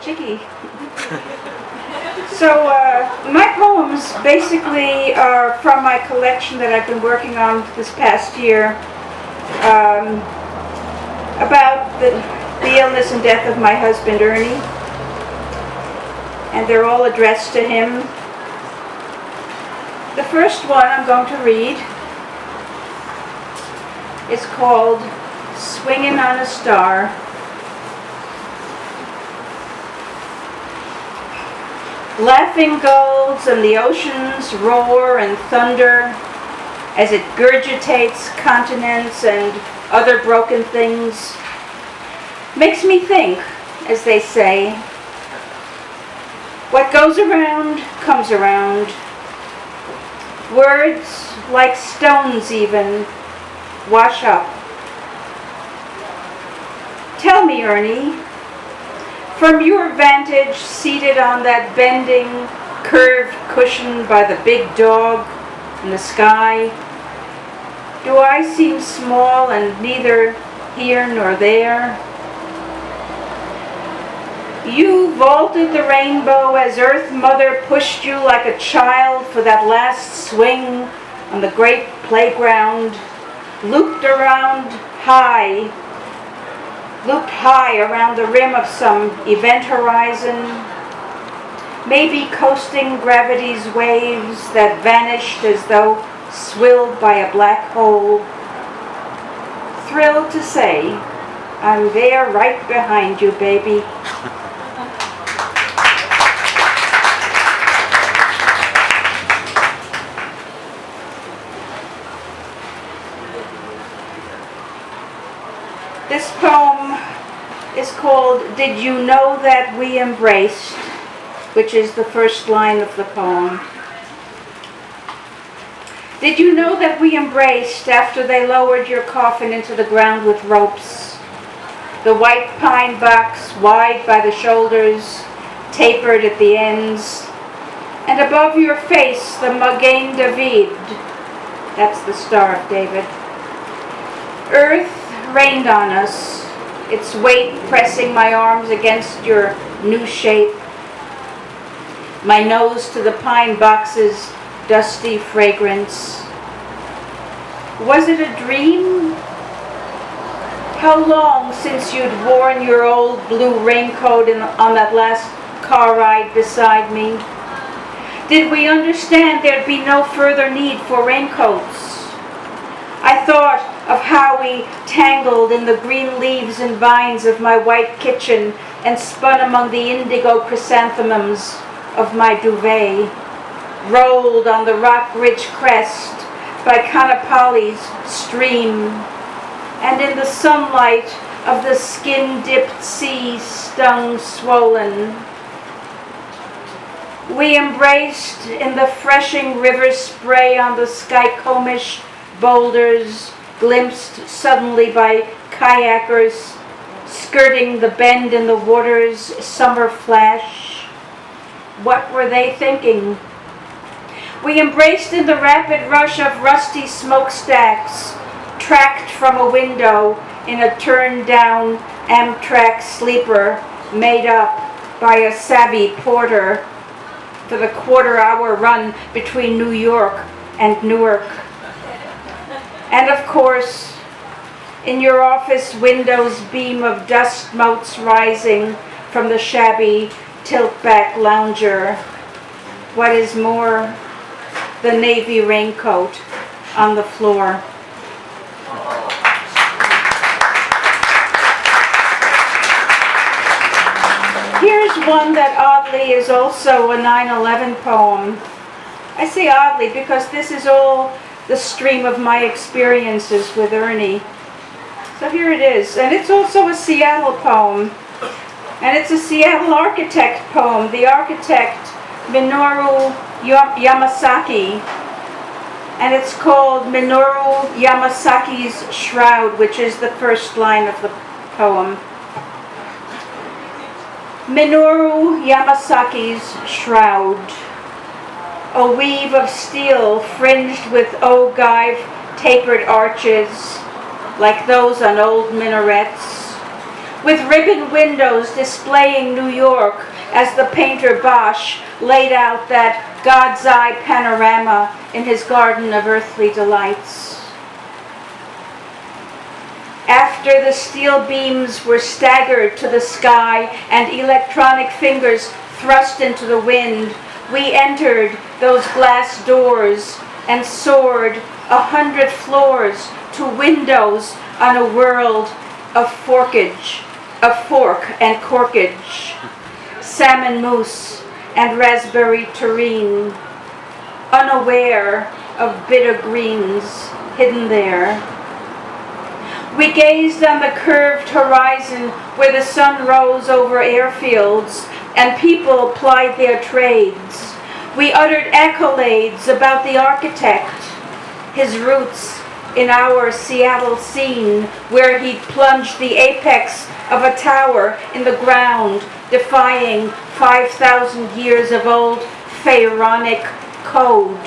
Chicky. So my poems basically are from my collection that I've been working on this past year about the illness and death of my husband Ernie, and they're all addressed to him. The first one I'm going to read is called Swingin' on a Star. Laughing gulls and the oceans roar and thunder as it gurgitates continents and other broken things. Makes me think, as they say, what goes around comes around. Words, like stones even, wash up. Tell me, Ernie, from your vantage, seated on that bending, curved cushion by the big dog in the sky, do I seem small and neither here nor there? You vaulted the rainbow as Earth Mother pushed you like a child for that last swing on the great playground, looped high around the rim of some event horizon, maybe coasting gravity's waves that vanished as though swilled by a black hole. Thrilled to say, I'm there right behind you, baby. This poem is called Did You Know That We Embraced, which is the first line of the poem. Did you know that we embraced after they lowered your coffin into the ground with ropes? The white pine box, wide by the shoulders, tapered at the ends, and above your face the Magen David, that's the Star of David. Earth rained on us, its weight pressing my arms against your new shape, my nose to the pine box's dusty fragrance. Was it a dream? How long since you'd worn your old blue raincoat on that last car ride beside me? Did we understand there'd be no further need for raincoats? I thought of how we tangled in the green leaves and vines of my white kitchen and spun among the indigo chrysanthemums of my duvet, rolled on the rock-ridge crest by Kanapali's stream, and in the sunlight of the skin-dipped sea stung swollen. We embraced in the freshing river spray on the skycomish boulders, glimpsed suddenly by kayakers, skirting the bend in the water's summer flash. What were they thinking? We embraced in the rapid rush of rusty smokestacks, tracked from a window in a turned-down Amtrak sleeper made up by a savvy porter for the quarter-hour run between New York and Newark. And of course, in your office window's beam of dust motes rising from the shabby tilt-back lounger. What is more, the navy raincoat on the floor. Here's one that oddly is also a 9/11 poem. I say oddly because this is all the stream of my experiences with Ernie. So here it is, and it's also a Seattle poem, and it's a Seattle architect poem. The architect, Minoru Yamasaki, and it's called Minoru Yamasaki's Shroud, which is the first line of the poem. Minoru Yamasaki's Shroud. A weave of steel fringed with ogive tapered arches, like those on old minarets, with ribbon windows displaying New York as the painter Bosch laid out that God's eye panorama in his garden of earthly delights. After the steel beams were staggered to the sky and electronic fingers thrust into the wind, we entered those glass doors and soared 100 floors to windows on a world of fork and corkage, salmon mousse and raspberry terrine, unaware of bitter greens hidden there. We gazed on the curved horizon where the sun rose over airfields and people plied their trades. We uttered accolades about the architect, his roots in our Seattle scene, where he'd plunged the apex of a tower in the ground, defying 5,000 years of old pharaonic code,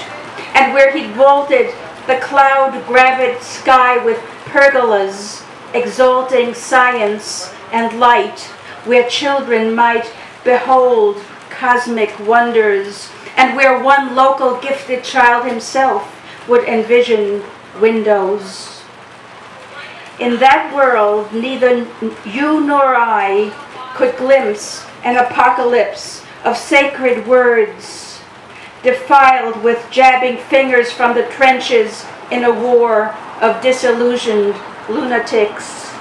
and where he'd vaulted the cloud-gravid sky with pergolas, exalting science and light, where children might behold cosmic wonders, and where one local gifted child himself would envision windows. In that world, neither you nor I could glimpse an apocalypse of sacred words, defiled with jabbing fingers from the trenches in a war of disillusioned lunatics.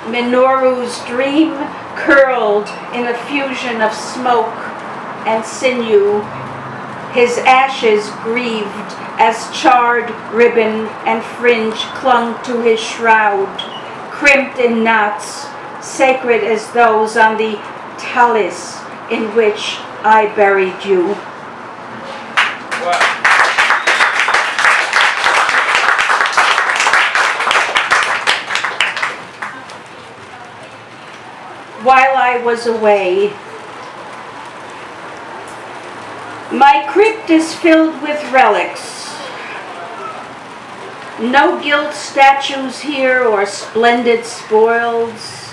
Minoru's dream curled in a fusion of smoke and sinew, his ashes grieved as charred ribbon and fringe clung to his shroud, crimped in knots, sacred as those on the talus in which I buried you. Wow. While I was away, my crypt is filled with relics. No gilt statues here or splendid spoils.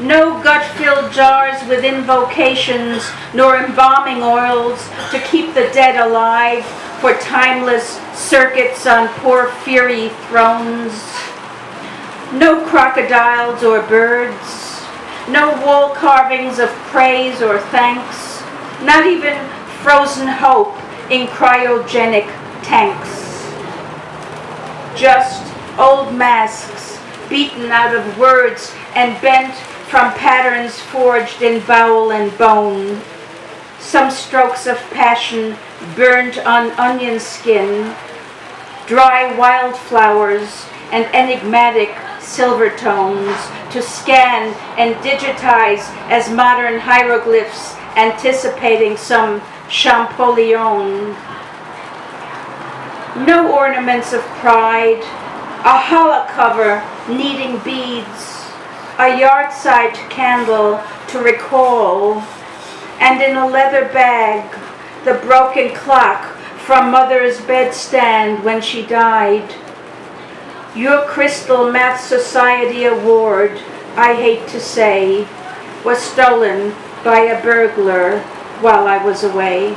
No gut-filled jars with invocations, nor embalming oils to keep the dead alive for timeless circuits on porphyry thrones. No crocodiles or birds. No wall carvings of praise or thanks. Not even frozen hope in cryogenic tanks. Just old masks beaten out of words and bent from patterns forged in bowel and bone. Some strokes of passion burnt on onion skin, dry wildflowers and enigmatic silver tones to scan and digitize as modern hieroglyphs anticipating some Champollion. No ornaments of pride, a challah cover needing beads, a yard-side candle to recall, and in a leather bag, the broken clock from Mother's bedstand when she died. Your Crystal Math Society award, I hate to say, was stolen by a burglar while I was away.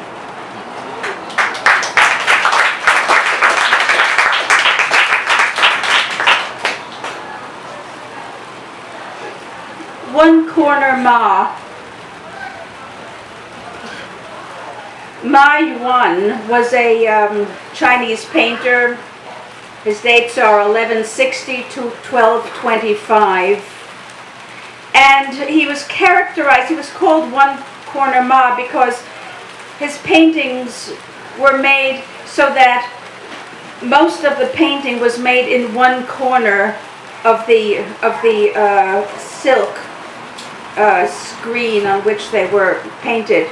One Corner Ma. Ma Yuan was a Chinese painter. His dates are 1160 to 1225. And he was called One Corner Ma because his paintings were made so that most of the painting was made in one corner of the silk screen on which they were painted.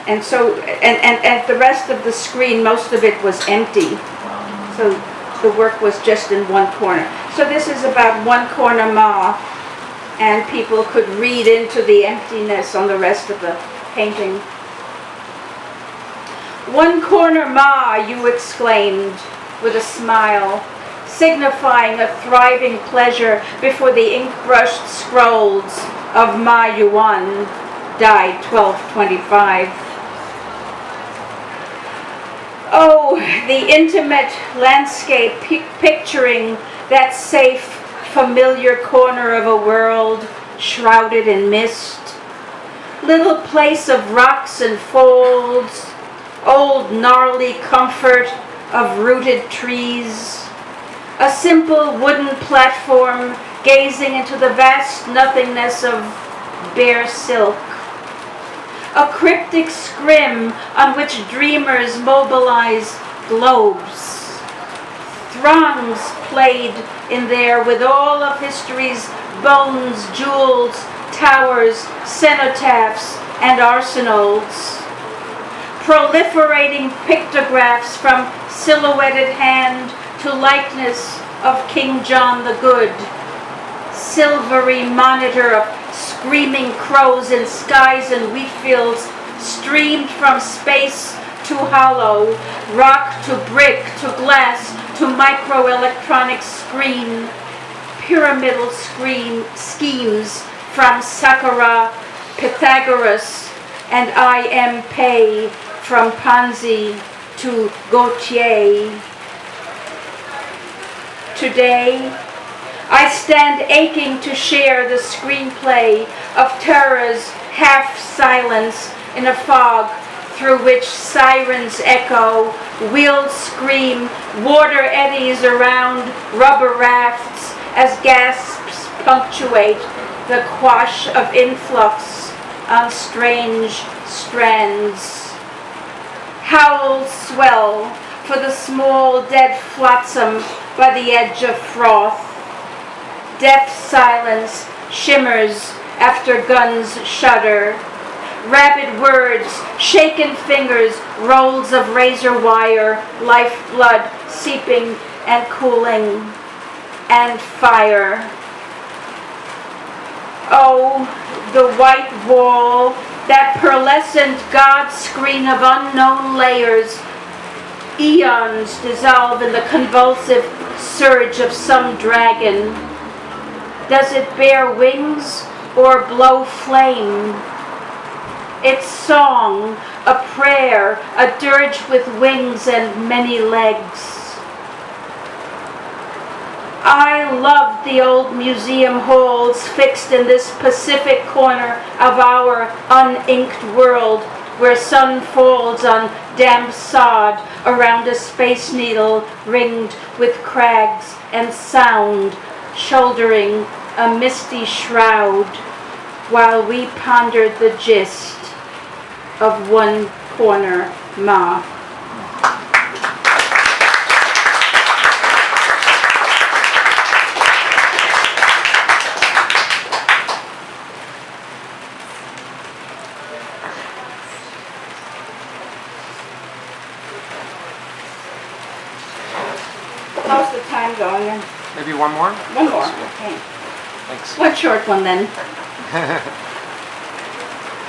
And so, and the rest of the screen, most of it was empty. So the work was just in one corner. So this is about One Corner Ma, and people could read into the emptiness on the rest of the painting. One Corner Ma, you exclaimed with a smile, signifying a thriving pleasure before the ink-brushed scrolls of Ma Yuan, died 1225. Oh, the intimate landscape picturing that safe, familiar corner of a world shrouded in mist. Little place of rocks and folds, old gnarly comfort of rooted trees. A simple wooden platform gazing into the vast nothingness of bare silk. A cryptic scrim on which dreamers mobilize globes. Throngs played in there with all of history's bones, jewels, towers, cenotaphs, and arsenals. Proliferating pictographs from silhouetted hand to likeness of King John the Good. Silvery monitor of screaming crows in skies and wheat fields, streamed from space to hollow, rock to brick to glass to microelectronic screen, pyramidal schemes from Saqqara, Pythagoras, and I. M. Pei, from Panzi to Gautier. Today, I stand aching to share the screenplay of terror's half-silence in a fog through which sirens echo, wheels scream, water eddies around rubber rafts as gasps punctuate the quash of influx on strange strands. Howls swell for the small dead flotsam by the edge of froth. Deaf silence shimmers after guns shudder. Rapid words, shaken fingers, rolls of razor wire, lifeblood seeping and cooling, and fire. Oh, the white wall, that pearlescent God screen of unknown layers. Eons dissolve in the convulsive surge of some dragon. Does it bear wings or blow flame? Its song, a prayer, a dirge with wings and many legs. I loved the old museum halls fixed in this Pacific corner of our uninked world, where sun falls on damp sod around a space needle ringed with crags and sound, shouldering a misty shroud, while we pondered the gist of One Corner Ma. How's the time going? Maybe one more? One more, okay. Thanks. One short one then.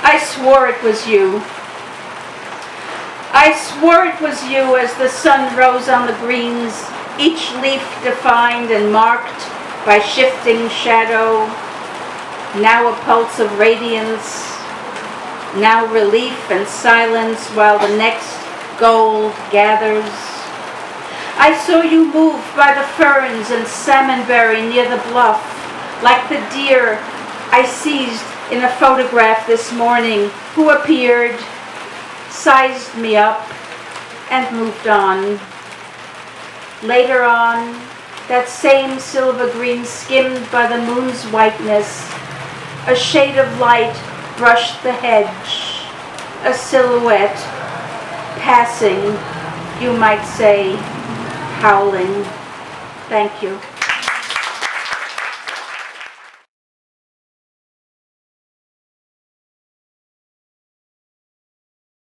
I swore it was you. I swore it was you as the sun rose on the greens, each leaf defined and marked by shifting shadow, now a pulse of radiance, now relief and silence while the next gold gathers. I saw you move by the ferns and salmonberry near the bluff, like the deer I seized in a photograph this morning, who appeared, sized me up, and moved on. Later on, that same silver green skimmed by the moon's whiteness, a shade of light brushed the hedge, a silhouette, passing, you might say, howling. Thank you.